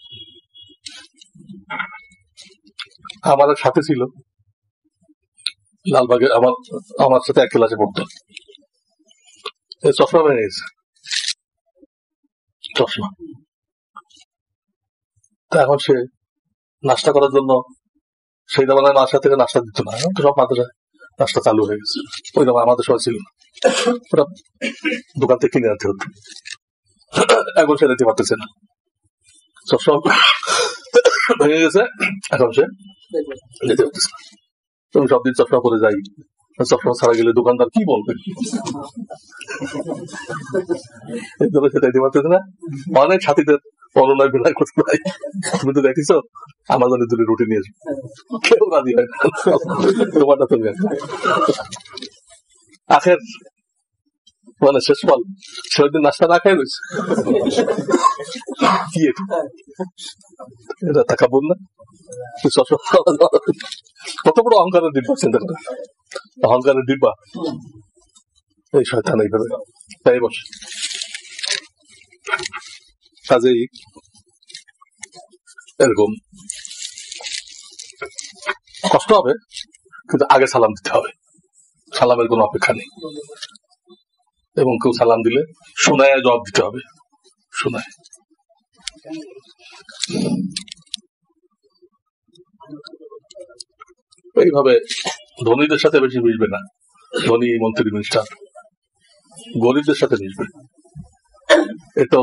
আমার এক সাথে ছিল লালবাগে, আমার সাথে এক ক্লাসে পড়তো, চশমা ভেঙে গেছে, চশমা। তা এখন সে নাস্তা করার জন্য সেই জামানায় মাসা থেকে নাস্তা দিত না, সব মাদ্রাসায় নাস্তা চালু হয়ে গেছে, ওই জামায় আমাদের সময় ছিল না, ওটা দোকান থেকে কিনে আনতে হতো। এখন সে দিতে পারতেছে না, চশমা ভেঙে গেছে, এখন সে যেতে পারতেছে না। তুমি সব দিন চশমা পরে যাই, চশমা ছাড়া গেলে দোকানদার কি বলবে, সেটা দিতে পারতেছে না। অনেক সাথীদের অনুনয় বিনয় করতে ভাই, তুমি তো দেখিস আমার জন্য দুটো রুটি নিয়ে আসবে, কেউ রাজি হয় না, তোমারটা তুমি আখের মানে শেষ ফল সেদিন নাস্তা না খাই রয়েছে। কি এটা তাকাবুর না, কত বড় অহংকারের ডিব্বা, চিন্তা করে অহংকারের ডিব্বা এই শয়তান এইভাবে তাই বসে। কাজেই এরকম কষ্ট হবে, কিন্তু আগে সালাম দিতে হবে, সালামের কোনো অপেক্ষা নেই। এবং কেউ সালাম দিলে শোনায় জবাব দিতে হবে, শোনায়। এইভাবে ধনীদের সাথে বেশি মিশবে না, ধনী মন্ত্রী মিনিস্টার, গরিবদের সাথে মিশবে, এটা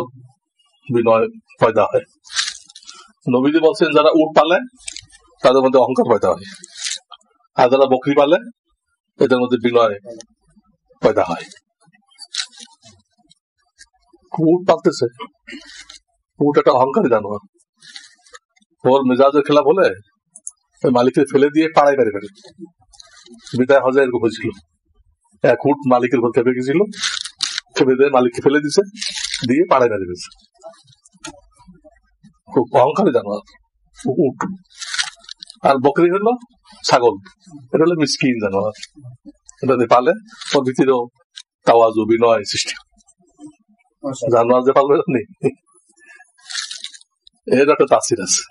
বিনয় পয়দা হয়। নবীজি বলছেন যারা উট পালে তাদের মধ্যে অহংকার পয়দা হয়, আর যারা বকরি পালে এদের মধ্যে বিনয় পয়দা হয়। উট পালতেছে, উট একটা অহংকারী জানোয়ার, ওর মেজাজের খেলা বলে ওই মালিকের ফেলে দিয়ে পাড়ায় বেড়ে বেড়ে বিদায় হজে এরকম হয়েছিল। এক উট মালিকের উপর খেপে গেছিল, খেপে দিয়ে মালিককে ফেলে দিছে, দিয়ে পাড়ায় বেড়ে গেছে। খুব অহংকারী জানোয়ার উট। আর বকরি হলো ছাগল, এটা হলো মিসকিন জানোয়ার, এটা পালে ওর ভিতরেও তাওয়াজু বিনয় সৃষ্টি। জানোয়ার যে পালবে নেই, এর একটা তাসির আছে।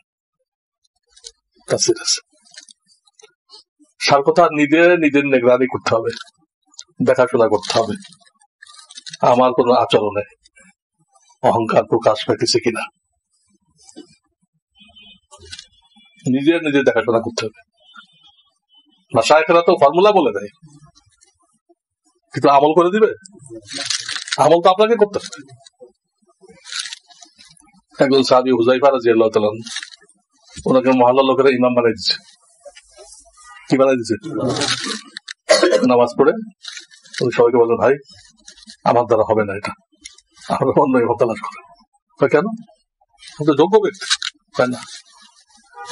সার কথা নিজের নিগরানি করতে হবে, দেখাশোনা করতে হবে আমার কোন আচরণে অহংকার প্রকাশ পাইতেছে কিনা, নিজের দেখাশোনা করতে হবে। মাশায়েখরা তো ফর্মুলা বলে দেয়, কিন্তু আমল করে দিবে? আমল তো আপনাকে করতে হবে। একজন সাহাবী হুযায়ফা রাদিয়াল্লাহু তাআলা, ওনাকে মহল্লার লোকেরা ইমাম বানাই দিচ্ছে। কি বানাই দিচ্ছে? নামাজ পড়ে উনি সবাইকে বলেন, ভাই আমার দ্বারা হবে না, এটা আমরা অন্য ইমাম তালাশ করে। কেন? যোগ্য ব্যক্তি, তাই না?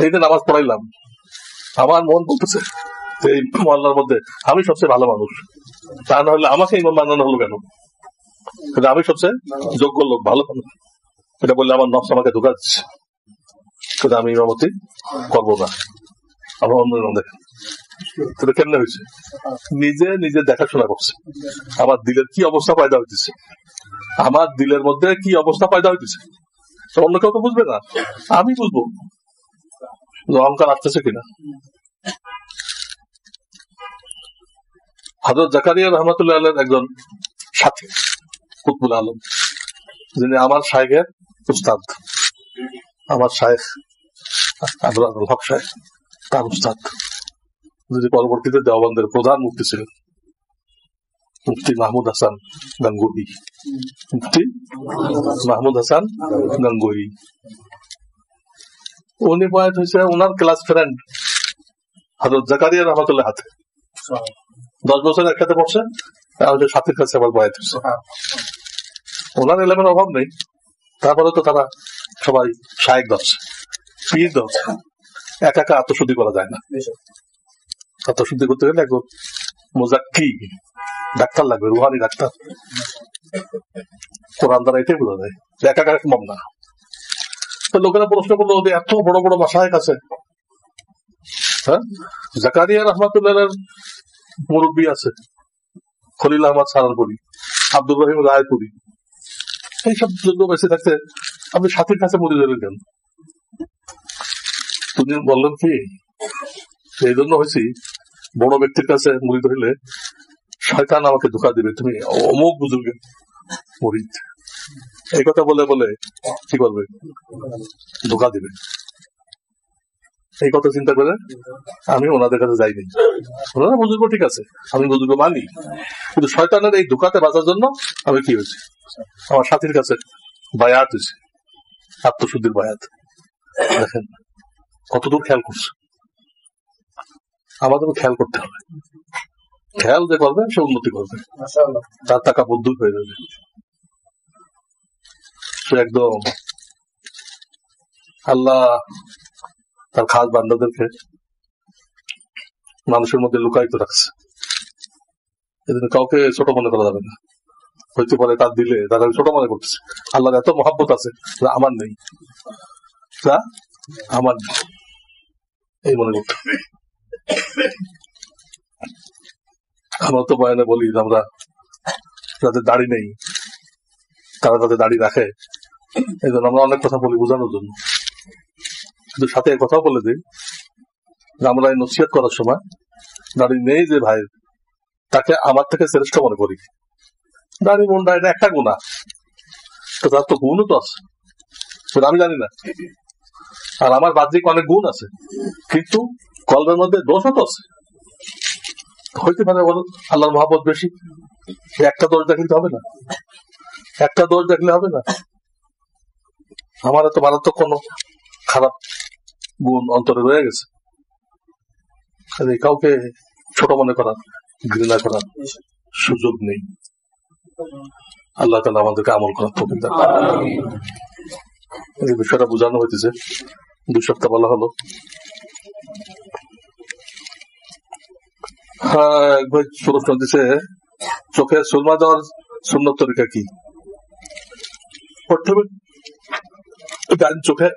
এই যে নামাজ পড়াইলাম, আমার মন বলতেছে এই মহল্লার মধ্যে আমি সবচেয়ে ভালো মানুষ, তা না হলে আমাকে ইমাম বানানো হলো কেন? আমি সবচেয়ে যোগ্য লোক, ভালো মানুষ, এটা বললে আমার নফস আমাকে ধোঁকা দিচ্ছে, কিন্তু আমি ইমামতি করবো না, আমার অন্য ইমাম দেখেন। সেটা কেমনে হয়েছে? নিজে দেখাশোনা করছে আমার দিলের কি অবস্থা পয়দা হইতেছে, আমার দিলের মধ্যে কি অবস্থা পয়দা হইতেছে, অন্য কেউ তো বুঝবে না, আমি বুঝবো অহংকার আসতেছে কিনা। হযরত জাকারিয়া রাহমাতুল্লাহ আলাইহির একজন সাথী কুতুবুল আলম, যিনি আমার শাইখের উস্তাদ, আমার শাইখ আবরারুল হক শাইখ তার উস্তাদ, যিনি পরবর্তীতে দেওবন্দের প্রধান মুফতি ছিলেন, মুফতি মাহমুদ হাসান গাঙ্গুহি। মুফতি মাহমুদ হাসান গাঙ্গুহি উনি বয়াত হয়েছে ওনার ক্লাস ফ্রেন্ড হযরত জাকারিয়া রহমাতুল্লাহ হাতে 10 বছর একসাথে পড়ছে, আমাদের সাথীর কাছে আবার বয়াত হয়েছে। ওনার এলেমের অভাব নেই, তারপরে তো তারা সবাই শায়েখ ধরছে, পীর ধরছে। একা একা আত্মশুদ্ধি করা যায় না। আত্মশুদ্ধি করতে গেলে একজন মুজাক্কি ডাক্তার লাগবে, রুহানি ডাক্তার। কোরআন দ্বারা এটাই বোঝা যায় একা একা সম্ভব না। তো লোকেরা প্রশ্ন করলো যে এত বড় বড় মাশায়েখ আছে, হ্যাঁ, জাকারিয়া রহমাতুল্লাহর মুরব্বী আছে, খলিল আহমদ সারানপুরি, আব্দুর রহিম রায়পুরি, এইসব যোগ্য বেঁচে থাকতে আপনি সাথীর কাছে মুড়ি ধরে দেন। তুমি বললেন কি এই জন্য হয়েছি বড় ব্যক্তির কাছে মুড়ি ধরলে শয়তান আমাকে ধোঁকা দিবে, তুমি অমুক বুঝুর্গের মুরিদ, এই কথা বলে বলে কি করবে, ধোঁকা দিবে। এই কথা চিন্তা করে আমি ওনাদের কাছে যাইনি। ওনারা বুজুর্গ ঠিক আছে, আমি বুজুর্গ মানি, কিন্তু শয়তানের এই ধোঁকাতে বাঁচার জন্য আমি কি হয়েছি, আমার সাথীর কাছে বায়াত হয়েছে, আত্মশুদ্ধির বায়াত। দেখেন কতদূর খেয়াল করছে। আমাদেরও খেয়াল করতে হবে, খেয়াল যে করবে সে উন্নতি করবে, তার টাকা বুদ্ধি হয়ে যাবে। সে একদম আল্লাহ তার খাস বান্দাদেরকে মানুষের মধ্যে লুকায়িত রাখছে, এজন্য কাউকে ছোট মনে করা যাবে না। হইতে পারে তার দিলে তারা ছোট মনে করতেছে, আল্লাহর এত মহব্বত আছে আমার নেই, আমার এই মনে করতে হবে। আমরা তো বয়ানে বলি আমরা যাদের দাড়ি নেই তারা তাদের দাড়ি রাখে, এই জন্য আমরা অনেক কথা বলি বোঝানোর জন্য। কিন্তু সাথে কথাও বলে দিই যে আমরা এই নসিহত করার সময় দাড়ি নেই যে ভাই তাকে আমার থেকে শ্রেষ্ঠ মনে করি। দাড়ি মুন্ডা এটা একটা গুণা, তো তার তো গুণও তো আছে, আমি জানি না। আর আমার বাহ্যিক অনেক গুণ আছে, কিন্তু কলবের মধ্যে দোষও তো আছে। হইতে পারে আল্লাহর মহব্বত বেশি, একটা দোষ দেখলে হবে না, একটা দোষ দেখলে হবে না। আমার এত মারাত্মক কোন খারাপ গুণ অন্তরে রয়ে গেছে, কাউকে ছোট মনে করার, ঘৃণা করার সুযোগ নেই। আল্লাহ তাআলা আমাদেরকে আমল করার তৌফিক দান করুন। এই বিষয়টা বোঝানো হইতেছে, 2 সপ্তাহ বলা হলো। হ্যাঁ, একবার প্রশ্ন দিছে চোখে সুরমা দেওয়ার সুন্নত তরিকা কি? প্রথমে ডান চোখে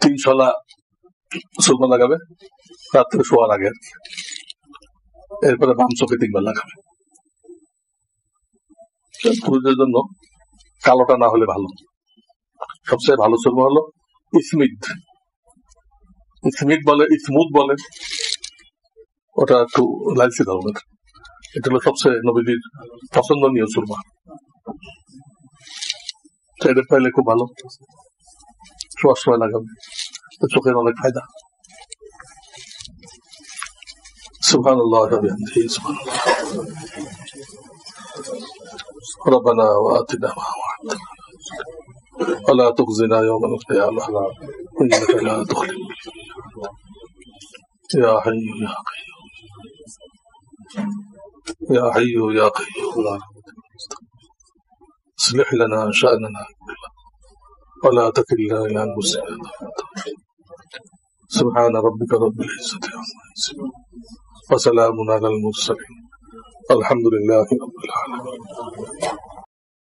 3 শলা সুরমা লাগাবে রাত্রে শোয়ার আগে, এরপরে বাম চোখে 3 বার লাগাবে। পুরুষদের জন্য কালোটা না হলে ভালো, সবচেয়ে ভালো সুরমা হলো ইসমিদ, ইসমিদ বলে, ইসমুদ বলে, ওটা একটু লালচি ধরনের, এটা হলো সবচেয়ে নবীজির পছন্দনীয় সুরমা। এটা পাইলে খুব ভালো, শোয়ার সময় লাগাবে, চোখের অনেক ফায়দা। সুবহানাল্লাহ ওয়া বিহামদিহি, সুবহানাল্লাহ। ربنا وآتنا ما وعدتنا ولا تخزنا يوم القيامة إنك لا تخلف يا حي يا قيوم يا حي يا قيوم اصلح لنا شأننا ولا تكلنا إلى أنفسنا. سبحان ربك رب العزة عما يصفون وسلام على المرسلين الحمد لله رب العالمين.